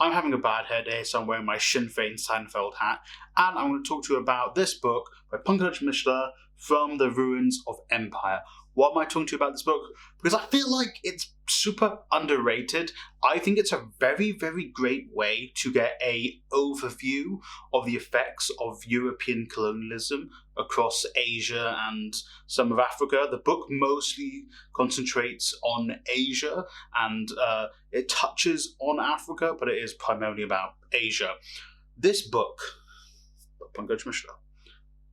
I'm having a bad hair day, so I'm wearing my Sinn Féin Seinfeld hat, and I'm going to talk to you about this book by Pankaj Mishra, From the Ruins of Empire. Why am I talking to you about this book? Because I feel like it's super underrated. I think it's a very, very great way to get an overview of the effects of European colonialism across Asia and some of Africa. The book mostly concentrates on Asia, and it touches on Africa, but it is primarily about Asia. This book, by Pankaj Mishra,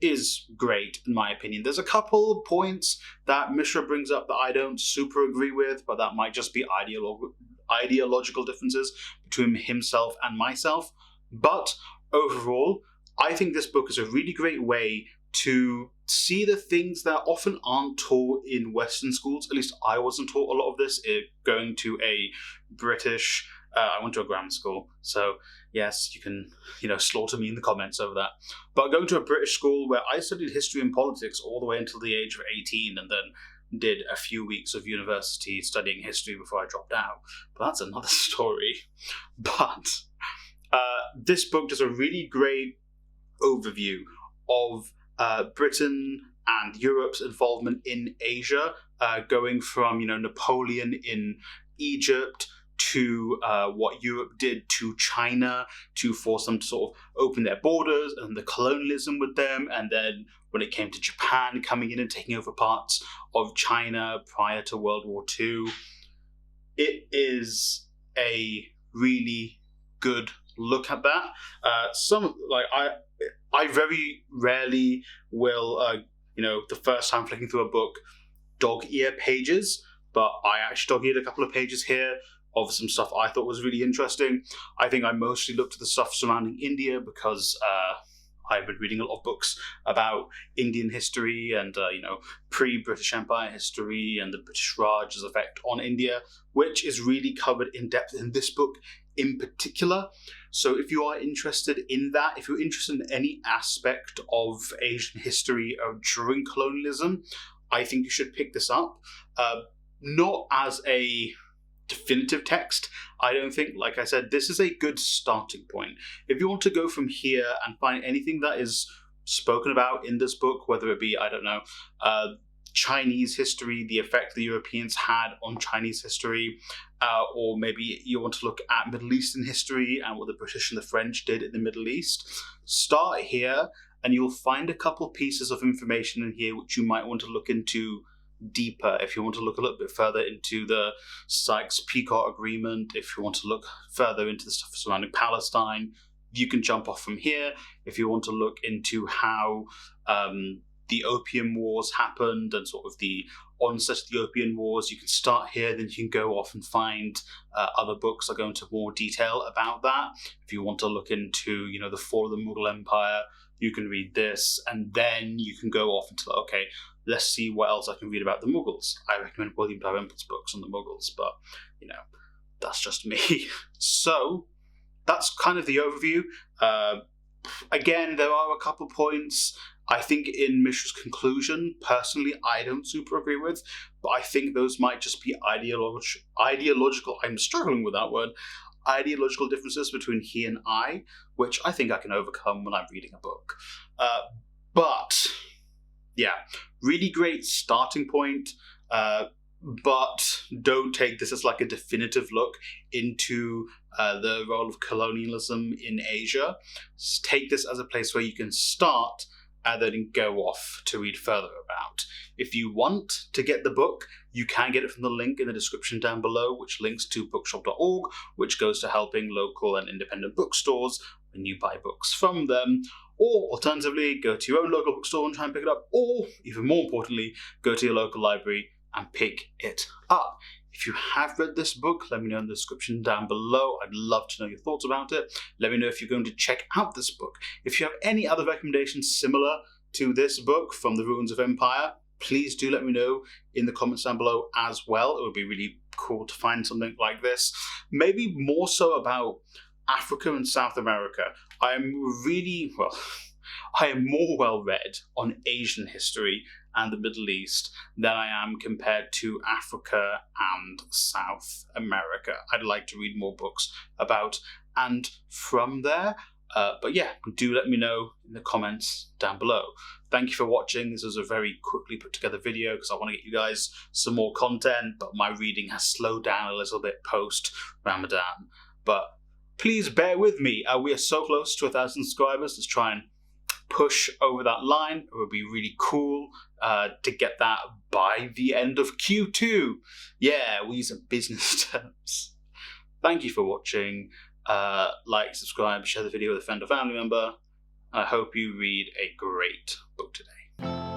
is great in my opinion. There's a couple points that Mishra brings up that I don't super agree with, but that might just be ideological differences between himself and myself. But overall, I think this book is a really great way to see the things that often aren't taught in Western schools. At least I wasn't taught a lot of this going to a British I went to a grammar school, so yes, you can, slaughter me in the comments over that. But going to a British school where I studied history and politics all the way until the age of 18, and then did a few weeks of university studying history before I dropped out. But that's another story. But this book does a really great overview of Britain and Europe's involvement in Asia, going from, Napoleon in Egypt to what Europe did to China to force them to sort of open their borders, and the colonialism with them, and then when it came to Japan coming in and taking over parts of China prior to World War II. It is a really good look at that. I very rarely will, the first time flicking through a book, dog ear pages, but I actually dog eared a couple of pages here of some stuff I thought was really interesting. I think I mostly looked at the stuff surrounding India because I've been reading a lot of books about Indian history and, pre-British Empire history and the British Raj's effect on India, which is really covered in depth in this book in particular. So if you are interested in that, if you're interested in any aspect of Asian history during colonialism, I think you should pick this up. Not as a definitive text, I don't think. Like I said, this is a good starting point. If you want to go from here and find anything that is spoken about in this book, whether it be, Chinese history, the effect the Europeans had on Chinese history, or maybe you want to look at Middle Eastern history and what the British and the French did in the Middle East, start here and you'll find a couple pieces of information in here which you might want to look into deeper. If you want to look a little bit further into the Sykes-Picot Agreement, if you want to look further into the stuff surrounding Palestine, you can jump off from here. If you want to look into how the Opium Wars happened and sort of the onset of the Opium Wars, you can start here, then you can go off and find other books that go into more detail about that. If you want to look into, the fall of the Mughal Empire, you can read this, and then you can go off into, okay, let's see what else I can read about the Mughals. I recommend William Dalrymple's books on the Mughals, but, that's just me. So, that's kind of the overview. Again, there are a couple points I think in Mishra's conclusion, personally, I don't super agree with, but I think those might just be ideological, I'm struggling with that word, ideological differences between he and I, which I think I can overcome when I'm reading a book. But, yeah, really great starting point, but don't take this as like a definitive look into the role of colonialism in Asia. Take this as a place where you can start and then go off to read further about. If you want to get the book, you can get it from the link in the description down below, which links to bookshop.org, which goes to helping local and independent bookstores when you buy books from them. Or alternatively, go to your own local bookstore and try and pick it up, or even more importantly, go to your local library and pick it up. If you have read this book, let me know in the description down below. I'd love to know your thoughts about it. Let me know if you're going to check out this book. If you have any other recommendations similar to this book, From the Ruins of Empire, please do let me know in the comments down below as well. It would be really cool to find something like this. Maybe more so about Africa and South America. I am more well read on Asian history and the Middle East than I am compared to Africa and South America. I'd like to read more books about and from there. But yeah, do let me know in the comments down below. Thank you for watching. This was a very quickly put together video because I want to get you guys some more content, but my reading has slowed down a little bit post Ramadan. But please bear with me. We are so close to 1,000 subscribers. Let's try and push over that line. It would be really cool to get that by the end of Q2. Yeah, we use business terms. Thank you for watching. Like, subscribe, share the video with a friend or family member. I hope you read a great book today.